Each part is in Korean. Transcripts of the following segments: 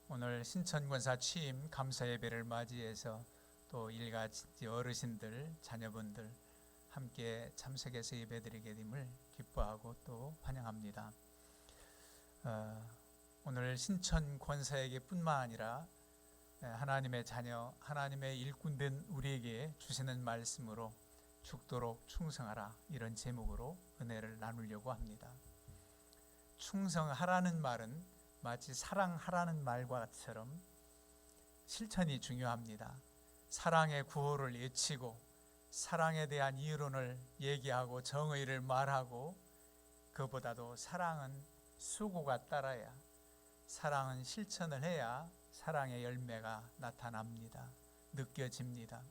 오늘 신천권사 취임 감사 예배를 맞이해서 또 일가지 어르신들, 자녀분들 함께 참석해서 예배드리게 됨을 기뻐하고 또 환영합니다. 오늘 신천권사에게 뿐만 아니라 하나님의 자녀, 하나님의 일꾼된 우리에게 주시는 말씀으로 죽도록 충성하라, 이런 제목으로 은혜를 나누려고 합니다. 충성하라는 말은 마치 사랑하라는 말과처럼 실천이 중요합니다. 사랑의 구호를 외치고 사랑에 대한 이론을 얘기하고 정의를 말하고, 그보다도 사랑은 수고가 따라야, 사랑은 실천을 해야 사랑의 열매가 나타납니다. 느껴집니다.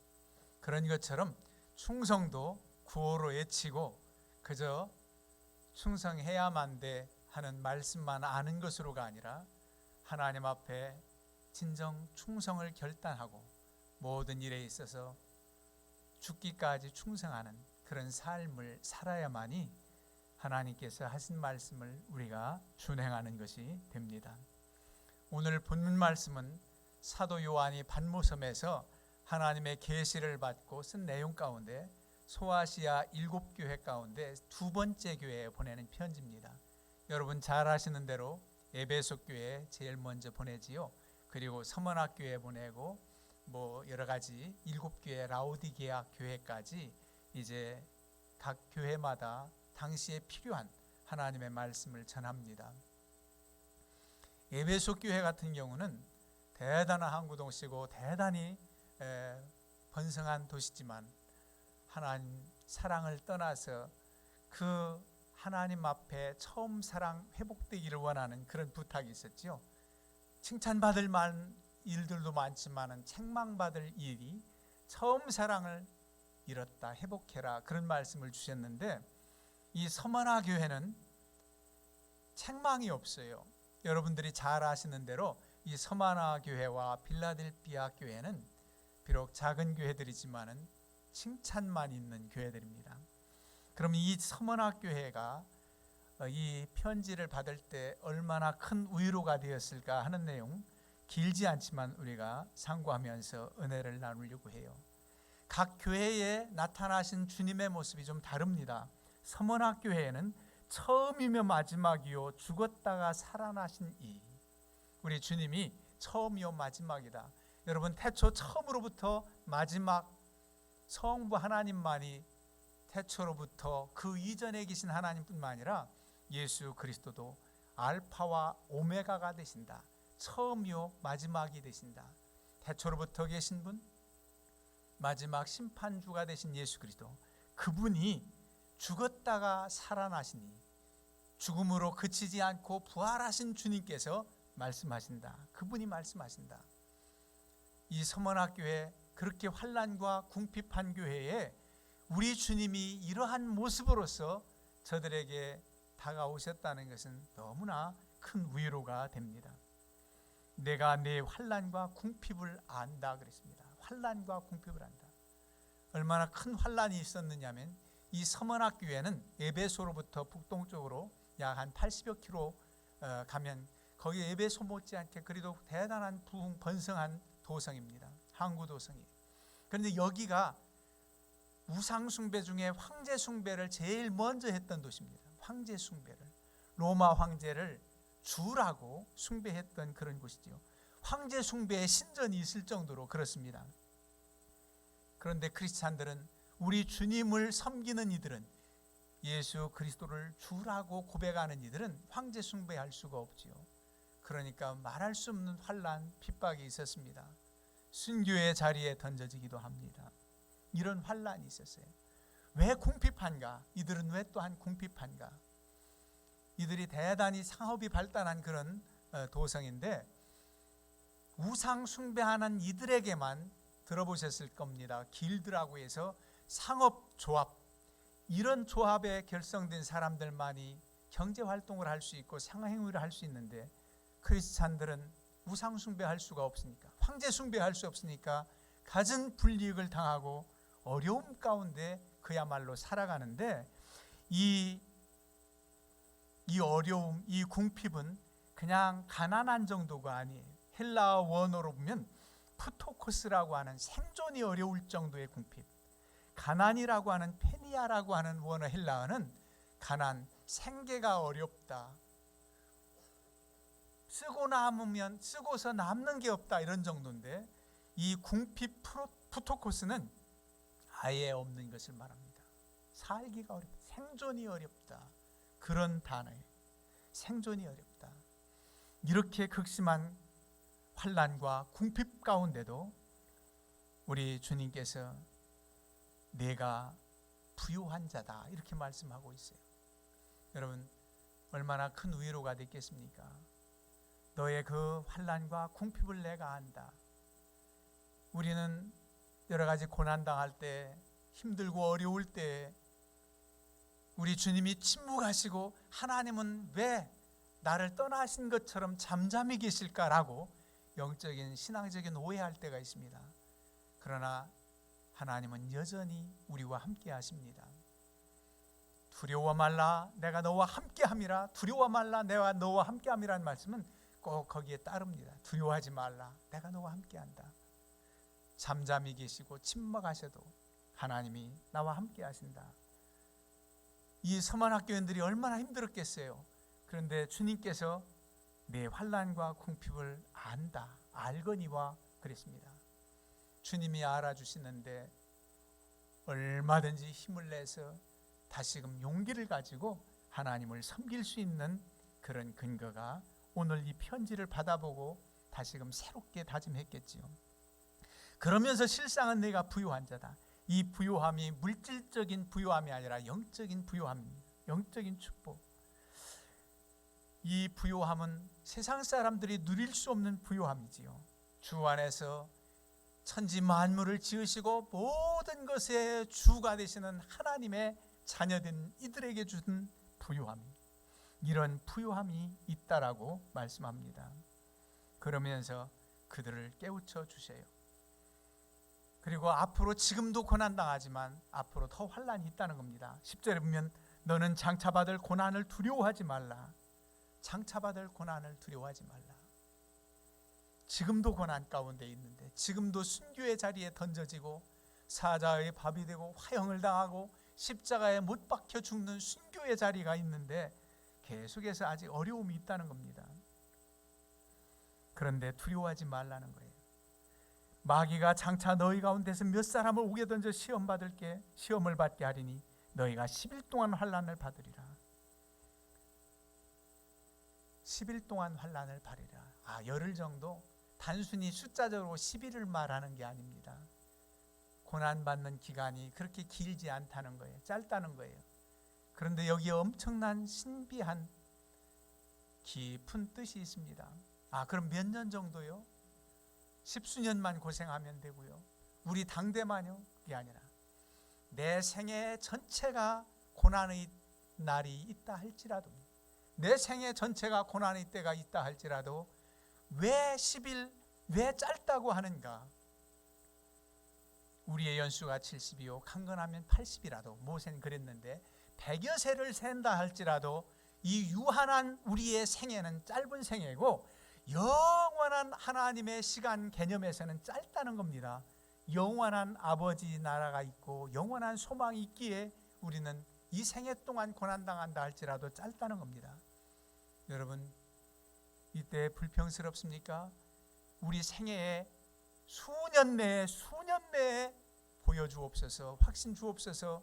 그런 것처럼 충성도 구호로 외치고 그저 충성해야만 돼 하는 말씀만 아는 것으로가 아니라 하나님 앞에 진정 충성을 결단하고 모든 일에 있어서 죽기까지 충성하는 그런 삶을 살아야만이 하나님께서 하신 말씀을 우리가 준행하는 것이 됩니다. 오늘 본문 말씀은 사도 요한이 patmos섬에서 하나님의 계시를 받고 쓴 내용 가운데 소아시아 7교회 가운데 두 번째 교회에 보내는 편지입니다. 여러분 잘 아시는 대로 에베소 교회에 제일 먼저 보내지요. 그리고 서머나 교회에 보내고 여러 가지 7교회 라오디게아 교회까지 이제 각 교회마다 당시에 필요한 하나님의 말씀을 전합니다. 에베소 교회 같은 경우는 대단한 항구도시고 대단히 번성한 도시지만 하나님 사랑을 떠나서 그 하나님 앞에 처음 사랑 회복되기를 원하는 그런 부탁이 있었죠. 칭찬받을 만한 일들도 많지만 책망받을 일이, 처음 사랑을 잃었다, 회복해라, 그런 말씀을 주셨는데 이 서머나 교회는 책망이 없어요. 여러분들이 잘 아시는 대로 이 서머나 교회와 빌라델피아 교회는 비록 작은 교회들이지만 칭찬만 있는 교회들입니다. 그럼 이 서머나 교회가 이 편지를 받을 때 얼마나 큰 위로가 되었을까 하는 내용, 길지 않지만 우리가 상고하면서 은혜를 나누려고 해요. 각 교회에 나타나신 주님의 모습이 좀 다릅니다. 서머나 교회에는 처음이며 마지막이요 죽었다가 살아나신 우리 주님이 처음이요 마지막이다. 여러분, 태초 처음으로부터 마지막 성부 하나님만이 태초로부터 그 이전에 계신 하나님뿐만 아니라 예수 그리스도도 알파와 오메가가 되신다. 처음이요 마지막이 되신다. 태초로부터 계신 분, 마지막 심판주가 되신 예수 그리스도, 그분이 죽었다가 살아나시니 죽음으로 그치지 않고 부활하신 주님께서 말씀하신다. 그분이 말씀하신다. 이 서머나 교회, 그렇게 환난과 궁핍한 교회에 우리 주님이 이러한 모습으로서 저들에게 다가오셨다는 것은 너무나 큰 위로가 됩니다. 내가 내 환난과 궁핍을 안다 그랬습니다. 환난과 궁핍을 안다. 얼마나 큰 환난이 있었느냐면 이 서머나 교회는 에베소로부터 북동쪽으로 약 한 80여 킬로 가면 거기 에베소 못지않게 그래도 대단한 부흥 번성한 도성입니다. 항구 도성이. 그런데 여기가 우상 숭배 중에 황제 숭배를 제일 먼저 했던 도시입니다. 황제 숭배를, 로마 황제를 주라고 숭배했던 그런 곳이죠. 황제 숭배의 신전이 있을 정도로 그렇습니다. 그런데 크리스찬들은, 우리 주님을 섬기는 이들은, 예수 그리스도를 주라고 고백하는 이들은 황제 숭배할 수가 없지요. 그러니까 말할 수 없는 환난, 핍박이 있었습니다. 순교의 자리에 던져지기도 합니다. 이런 환난이 있었어요. 왜 궁핍한가? 이들은 왜 또한 궁핍한가? 이들이 대단히 상업이 발달한 그런 도성인데 우상 숭배하는 이들에게만 들어보셨을 겁니다. 길드라고 해서 상업조합, 이런 조합에 결성된 사람들만이 경제활동을 할 수 있고 상행위를 할 수 있는데, 크리스찬들은 우상 숭배할 수가 없으니까, 황제 숭배할 수 없으니까 갖은 불이익을 당하고 어려움 가운데 그야말로 살아가는데, 이 어려움, 이 궁핍은 그냥 가난한 정도가 아니에요. 헬라어 원어로 보면 푸토코스라고 하는 생존이 어려울 정도의 궁핍, 가난이라고 하는 페니아라고 하는 원어 헬라어는 가난, 생계가 어렵다, 쓰고서 남는 게 없다, 이런 정도인데, 이 궁핍 푸토코스는 아예 없는 것을 말합니다. 살기가 어렵다, 생존이 어렵다, 그런 단어예요. 생존이 어렵다. 이렇게 극심한 환난과 궁핍 가운데도 우리 주님께서 내가 부유한 자다, 이렇게 말씀하고 있어요. 여러분, 얼마나 큰 위로가 됐겠습니까? 너의 그 환난과 궁핍을 내가 안다. 우리는 여러 가지 고난당할 때, 힘들고 어려울 때 우리 주님이 침묵하시고 하나님은 왜 나를 떠나신 것처럼 잠잠히 계실까라고 영적인 신앙적인 오해할 때가 있습니다. 그러나 하나님은 여전히 우리와 함께 하십니다. 두려워 말라, 내가 너와 함께 함이라. 두려워 말라, 내가 너와 함께 함이라는 말씀은 꼭 거기에 따릅니다. 두려워하지 말라, 내가 너와 함께 한다. 잠잠히 계시고 침묵하셔도 하나님이 나와 함께 하신다. 이 서만학교인들이 얼마나 힘들었겠어요. 그런데 주님께서 내 환난과 궁핍을 안다, 알거니와 그랬습니다. 주님이 알아주시는데 얼마든지 힘을 내서 다시금 용기를 가지고 하나님을 섬길 수 있는 그런 근거가 오늘 이 편지를 받아보고 다시금 새롭게 다짐했겠지요. 그러면서 실상은 내가 부유한 자다. 이 부유함이 물질적인 부유함이 아니라 영적인 부유함입니다. 영적인 축복. 이 부유함은 세상 사람들이 누릴 수 없는 부유함이지요. 주 안에서 천지 만물을 지으시고 모든 것의 주가 되시는 하나님의 자녀된 이들에게 준 부유함, 이런 부유함이 있다라고 말씀합니다. 그러면서 그들을 깨우쳐 주세요. 그리고 앞으로 지금도 고난당하지만 앞으로 더 환난이 있다는 겁니다. 10절에 보면 너는 장차받을 고난을 두려워하지 말라. 장차받을 고난을 두려워하지 말라. 지금도 고난 가운데 있는데, 지금도 순교의 자리에 던져지고 사자의 밥이 되고 화형을 당하고 십자가에 못 박혀 죽는 순교의 자리가 있는데 계속해서 아직 어려움이 있다는 겁니다. 그런데 두려워하지 말라는 거예요. 마귀가 장차 너희 가운데서 몇 사람을 옥에 던져 시험을 받게 하리니 너희가 10일 동안 환난을 받으리라. 10일 동안 환난을 받으리라. 열흘 정도, 단순히 숫자적으로 10일을 말하는 게 아닙니다. 고난받는 기간이 그렇게 길지 않다는 거예요. 짧다는 거예요. 그런데 여기에 엄청난 신비한 깊은 뜻이 있습니다. 그럼 몇 년 정도요? 10수년만 고생하면 되고요. 우리 당대만요? 그게 아니라 내 생애 전체가 고난의 날이 있다 할지라도, 내 생애 전체가 고난의 때가 있다 할지라도 왜 10일, 왜 짧다고 하는가? 우리의 연수가 70이요 강건하면 80이라도, 모세는 그랬는데 100여 세를 센다 할지라도 이 유한한 우리의 생애는 짧은 생애고 영원한 하나님의 시간 개념에서는 짧다는 겁니다. 영원한 아버지 나라가 있고 영원한 소망이 있기에 우리는 이 생애 동안 고난당한다 할지라도 짧다는 겁니다. 여러분, 이때 불평스럽습니까? 우리 생애에 수년 내에 보여주옵소서, 확신 주옵소서.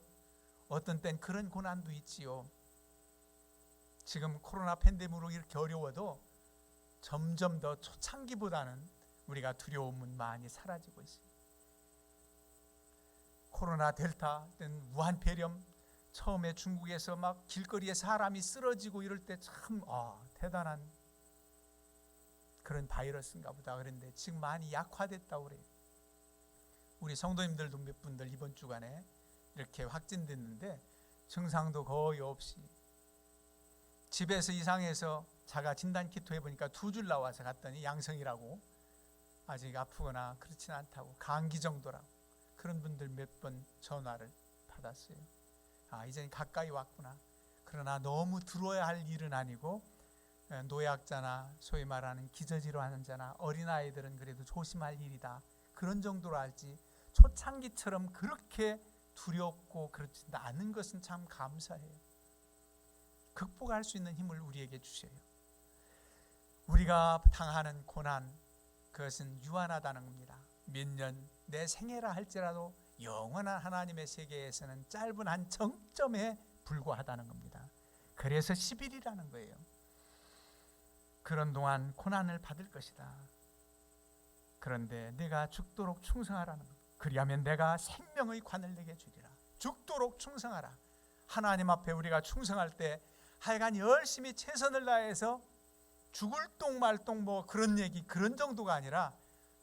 어떤 땐 그런 고난도 있지요. 지금 코로나 팬데믹으로 이렇게 어려워도 점점 더 초창기보다는 우리가 두려움은 많이 사라지고 있어요. 코로나 델타 땐 무한 폐렴, 처음에 중국에서 막 길거리에 사람이 쓰러지고 이럴 때 참 대단한 그런 바이러스인가 보다 그런데 지금 많이 약화됐다고 그래요. 우리 성도님들도 몇 분들 이번 주간에 이렇게 확진됐는데 증상도 거의 없이 집에서 이상해서 자가 진단키트 해보니까 2줄 나와서 갔더니 양성이라고, 아직 아프거나 그렇지는 않다고, 감기 정도라고, 그런 분들 몇 번 전화를 받았어요. 이제는 가까이 왔구나. 그러나 너무 들어야 할 일은 아니고 노약자나 소위 말하는 기저질환 환자나 어린아이들은 그래도 조심할 일이다, 그런 정도로 알지 초창기처럼 그렇게 두렵고 그렇지 않은 것은 참 감사해요. 극복할 수 있는 힘을 우리에게 주셔요. 우리가 당하는 고난, 그것은 유한하다는 겁니다. 몇 년 내 생애라 할지라도 영원한 하나님의 세계에서는 짧은 한 정점에 불과하다는 겁니다. 그래서 10일이라는 거예요. 그런 동안 고난을 받을 것이다. 그런데 내가 죽도록 충성하라는 것. 그리하면 내가 생명의 관을 내게 주리라. 죽도록 충성하라. 하나님 앞에 우리가 충성할 때 하여간 열심히 최선을 다해서 죽을 똥 말똥 뭐 그런 얘기, 그런 정도가 아니라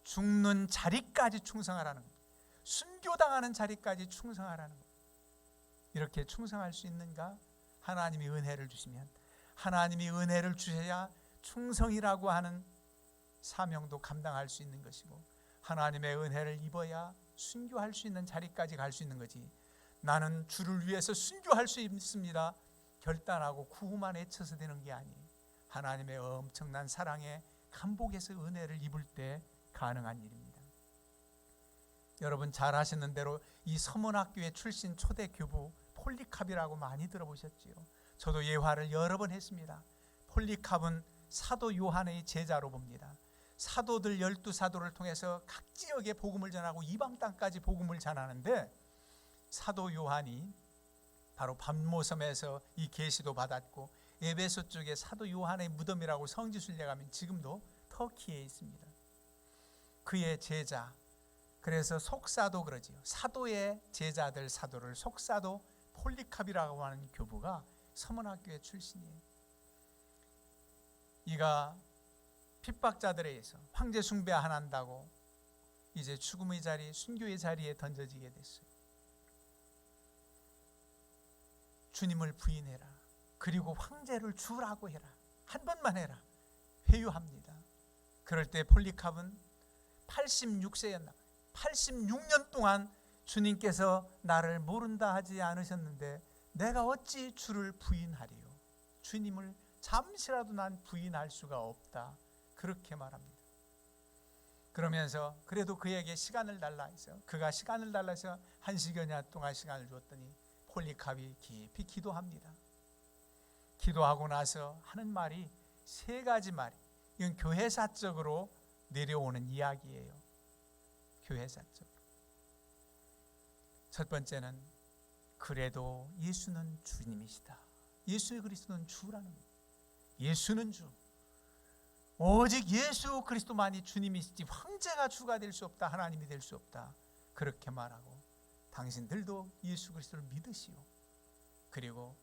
죽는 자리까지 충성하라는 겁니다. 순교당하는 자리까지 충성하라는 겁니다. 이렇게 충성할 수 있는가? 하나님이 은혜를 주시면, 하나님이 은혜를 주셔야 충성이라고 하는 사명도 감당할 수 있는 것이고, 하나님의 은혜를 입어야 순교할 수 있는 자리까지 갈 수 있는 거지. 나는 주를 위해서 순교할 수 있습니다 결단하고 구호만 외쳐서 되는 게 아니에요. 하나님의 엄청난 사랑에 감복해서 은혜를 입을 때 가능한 일입니다. 여러분 잘 아시는 대로 이 서문학교의 출신 초대 교부 폴리캅이라고 많이 들어보셨지요. 저도 예화를 여러 번 했습니다. 폴리캅은 사도 요한의 제자로 봅니다. 사도들 12사도를 통해서 각 지역에 복음을 전하고 이방 땅까지 복음을 전하는데, 사도 요한이 바로 밤모섬에서 이 계시도 받았고, 에베소 쪽에 사도 요한의 무덤이라고 성지순례 가면 지금도 터키에 있습니다. 그의 제자, 그래서 속사도 그러지요. 사도의 제자들 사도를 속사도 폴리캅이라고 하는 교부가 서문학교의 출신이에요. 이가 핍박자들에 의해서 황제 숭배 안 한다고 이제 죽음의 자리, 순교의 자리에 던져지게 됐어요. 주님을 부인해라. 그리고 황제를 주라고 해라. 한 번만 해라. 회유합니다. 그럴 때 폴리캅은 86세였나? 86년 동안 주님께서 나를 모른다 하지 않으셨는데 내가 어찌 주를 부인하리요? 주님을 잠시라도 난 부인할 수가 없다. 그렇게 말합니다. 그러면서 그래도 그에게 시간을 달라 해서, 그가 시간을 달라 해서 1시간여 년 동안 시간을 줬더니 폴리캅이 깊이 기도합니다. 기도하고 나서 하는 말이 3가지 말이, 이건 교회사적으로 내려오는 이야기예요. 교회사적으로. 첫 번째는 그래도 예수는 주님이시다. 예수 그리스도는 주라는 거예요. 예수는 주. 오직 예수 그리스도만이 주님이시지 황제가 주가 될 수 없다. 하나님이 될 수 없다. 그렇게 말하고, 당신들도 예수 그리스도를 믿으시오. 그리고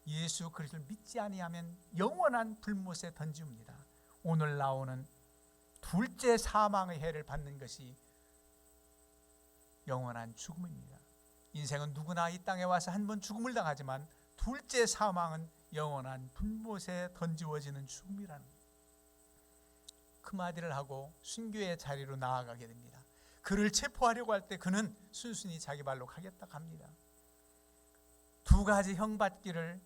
예수 그리스도를 믿지 아니하면 영원한 불못에 던집니다. 오늘 나오는 둘째 사망의 해를 받는 것이 영원한 죽음입니다. 인생은 누구나 이 땅에 와서 한 번 죽음을 당하지만 둘째 사망은 영원한 불못에 던지워지는 죽음이라는 거예요. 그 마디를 하고 순교의 자리로 나아가게 됩니다. 그를 체포하려고 할 때 그는 순순히 자기 발로 가겠다 합니다. 2가지 형 받기를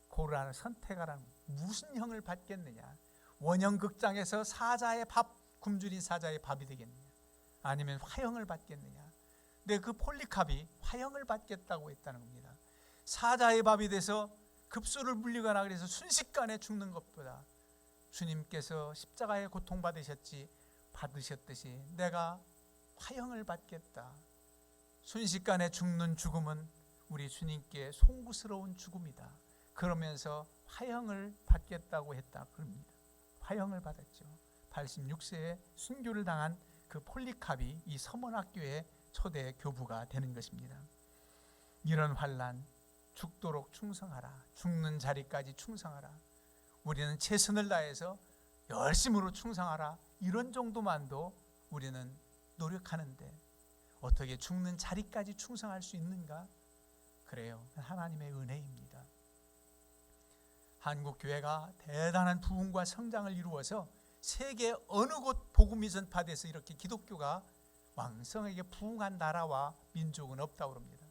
고르라는, 선택하라는. 무슨 형을 받겠느냐? 원형극장에서 사자의 밥, 굶주린 사자의 밥이 되겠느냐? 아니면 화형을 받겠느냐? 근데 그 폴리캅이 화형을 받겠다고 했다는 겁니다. 사자의 밥이 돼서 급소를 물리거나 그래서 순식간에 죽는 것보다 주님께서 십자가에 고통받으셨지 받으셨듯이 내가 화형을 받겠다. 순식간에 죽는 죽음은 우리 주님께 송구스러운 죽음이다. 그러면서 화형을 받겠다고 했다. 그럽니다. 화형을 받았죠. 86세에 순교를 당한 그 폴리캅이 이 서문학교의 초대 교부가 되는 것입니다. 이런 환난, 죽도록 충성하라. 죽는 자리까지 충성하라. 우리는 최선을 다해서 열심으로 충성하라. 이런 정도만도 우리는 노력하는데 어떻게 죽는 자리까지 충성할 수 있는가? 그래요. 하나님의 은혜입니다. 한국 교회가 대단한 부흥과 성장을 이루어서 세계 어느 곳 복음이 전파돼서 이렇게 기독교가 왕성하게 부흥한 나라와 민족은 없다고 합니다.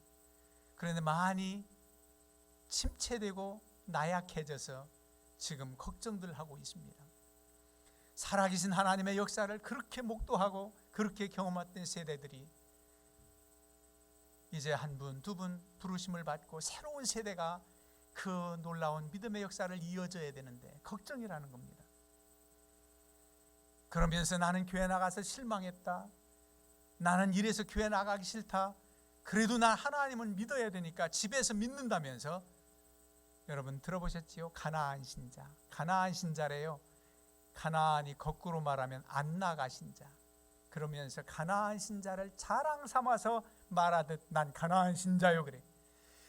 그런데 많이 침체되고 나약해져서 지금 걱정들 하고 있습니다. 살아계신 하나님의 역사를 그렇게 목도하고 그렇게 경험했던 세대들이 이제 한 분, 두 분 부르심을 받고 새로운 세대가 그 놀라운 믿음의 역사를 이어져야 되는데 걱정이라는 겁니다. 그러면서 나는 교회 나가서 실망했다, 나는 이래서 교회 나가기 싫다, 그래도 난 하나님은 믿어야 되니까 집에서 믿는다면서, 여러분 들어보셨지요? 가나안 신자, 가나안 신자래요. 가나안이 거꾸로 말하면 안 나가신 자. 그러면서 가나안 신자를 자랑 삼아서 말하듯 난 가나안 신자요 그래.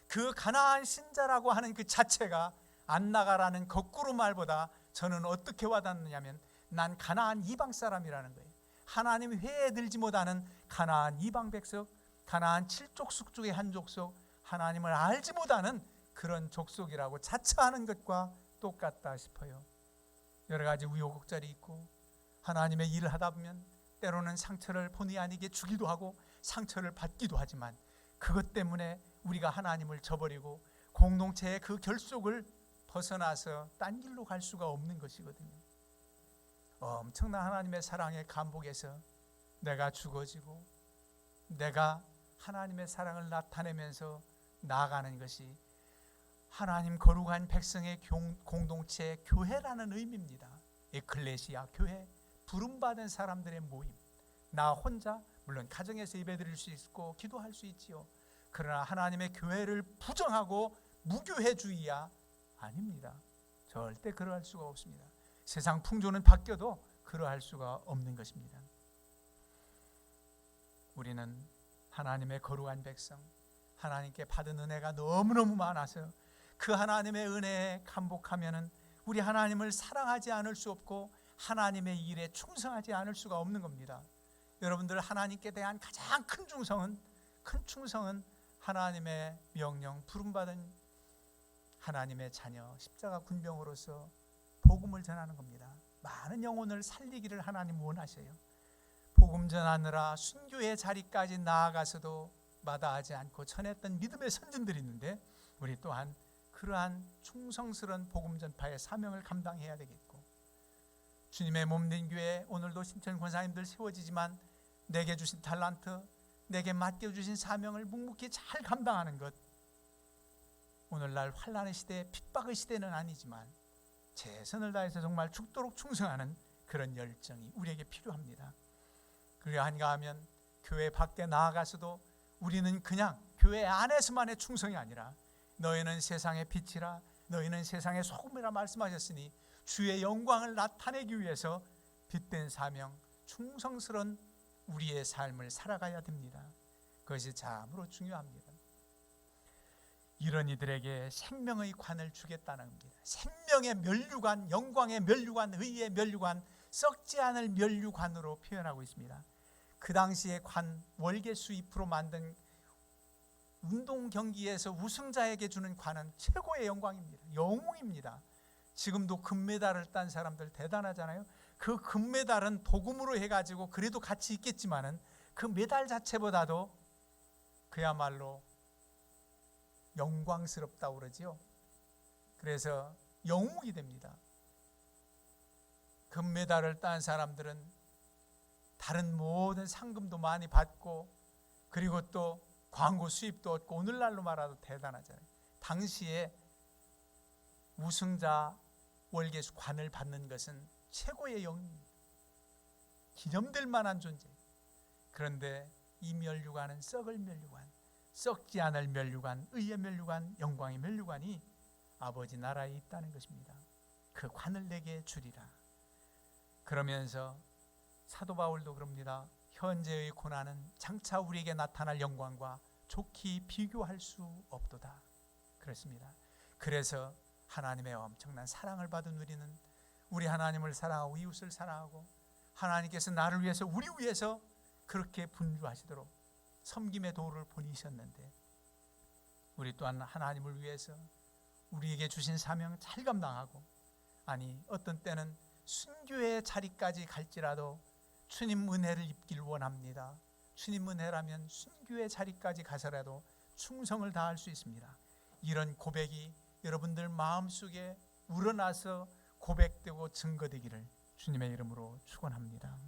그 가나안 신자라고 하는 그 자체가 안 나가라는 거꾸로 말보다 저는 어떻게 와닿느냐면 난 가나안 이방 사람이라는 거예요. 하나님 회에 들지 못하는 가나안 이방 백성, 가나안 7족속 중에 한 족속, 하나님을 알지 못하는 그런 족속이라고 자처하는 것과 똑같다 싶어요. 여러 가지 우여곡절이 있고 하나님의 일을 하다 보면 때로는 상처를 본의 아니게 주기도 하고 상처를 받기도 하지만 그것 때문에 우리가 하나님을 저버리고 공동체의 그 결속을 벗어나서 딴 길로 갈 수가 없는 것이거든요. 엄청난 하나님의 사랑의 감복에서 내가 죽어지고 내가 하나님의 사랑을 나타내면서 나아가는 것이 하나님 거룩한 백성의 공동체 교회라는 의미입니다. 에클레시아 교회, 부름받은 사람들의 모임. 나 혼자 물론 가정에서 예배드릴 수 있고 기도할 수 있지요. 그러나 하나님의 교회를 부정하고 무교회주의야 아닙니다. 절대 그러할 수가 없습니다. 세상 풍조는 바뀌어도 그러할 수가 없는 것입니다. 우리는 하나님의 거룩한 백성, 하나님께 받은 은혜가 너무너무 많아서 그 하나님의 은혜에 감복하면은 우리 하나님을 사랑하지 않을 수 없고 하나님의 일에 충성하지 않을 수가 없는 겁니다. 여러분들 하나님께 대한 가장 큰 충성은 하나님의 명령, 부름받은 하나님의 자녀, 십자가 군병으로서 복음을 전하는 겁니다. 많은 영혼을 살리기를 하나님 원하셔요. 복음 전하느라 순교의 자리까지 나아가서도 마다하지 않고 전했던 믿음의 선진들이 있는데 우리 또한 그러한 충성스러운 복음 전파의 사명을 감당해야 되겠고, 주님의 몸된 교회 오늘도 신천 권사님들 세워지지만 내게 주신 달란트, 내게 맡겨주신 사명을 묵묵히 잘 감당하는 것, 오늘날 환난의 시대, 핍박의 시대는 아니지만 최선을 다해서 정말 죽도록 충성하는 그런 열정이 우리에게 필요합니다. 그러한가 하면 교회 밖에 나아가서도 우리는 그냥 교회 안에서만의 충성이 아니라 너희는 세상의 빛이라, 너희는 세상의 소금이라 말씀하셨으니 주의 영광을 나타내기 위해서 빛된 사명, 충성스러운 우리의 삶을 살아가야 됩니다. 그것이 참으로 중요합니다. 이런 이들에게 생명의 관을 주겠다는 겁니다. 생명의 면류관, 영광의 면류관, 의의 면류관, 썩지 않을 면류관으로 표현하고 있습니다. 그 당시에 관, 월계수 잎으로 만든 운동 경기에서 우승자에게 주는 관은 최고의 영광입니다. 영웅입니다. 지금도 금메달을 딴 사람들 대단하잖아요. 그 금메달은 도금으로 해가지고 그래도 가치 있겠지만은 그 메달 자체보다도 그야말로 영광스럽다고 그러지요. 그래서 영웅이 됩니다. 금메달을 딴 사람들은 다른 모든 상금도 많이 받고 그리고 또 광고 수입도 얻고 오늘날로 말하도 대단하잖아요. 당시에 우승자 월계수 관을 받는 것은 최고의 영웅입니다. 기념될 만한 존재. 그런데 이 면류관은 썩을 면류관, 썩지 않을 면류관, 의의 면류관, 영광의 면류관이 아버지 나라에 있다는 것입니다. 그 관을 내게 주리라. 그러면서 사도 바울도 그럽니다. 현재의 고난은 장차 우리에게 나타날 영광과 좋게 비교할 수 없도다. 그렇습니다. 그래서 하나님의 엄청난 사랑을 받은 우리는 우리 하나님을 사랑하고 이웃을 사랑하고 하나님께서 나를 위해서 우리 위해서 그렇게 분주하시도록 섬김의 도를 보내셨는데 우리 또한 하나님을 위해서 우리에게 주신 사명 잘 감당하고, 아니 어떤 때는 순교의 자리까지 갈지라도 주님 은혜를 입길 원합니다. 주님 은혜라면 순교의 자리까지 가서라도 충성을 다할 수 있습니다. 이런 고백이 여러분들 마음속에 우러나서 고백되고 증거되기를 주님의 이름으로 축원합니다.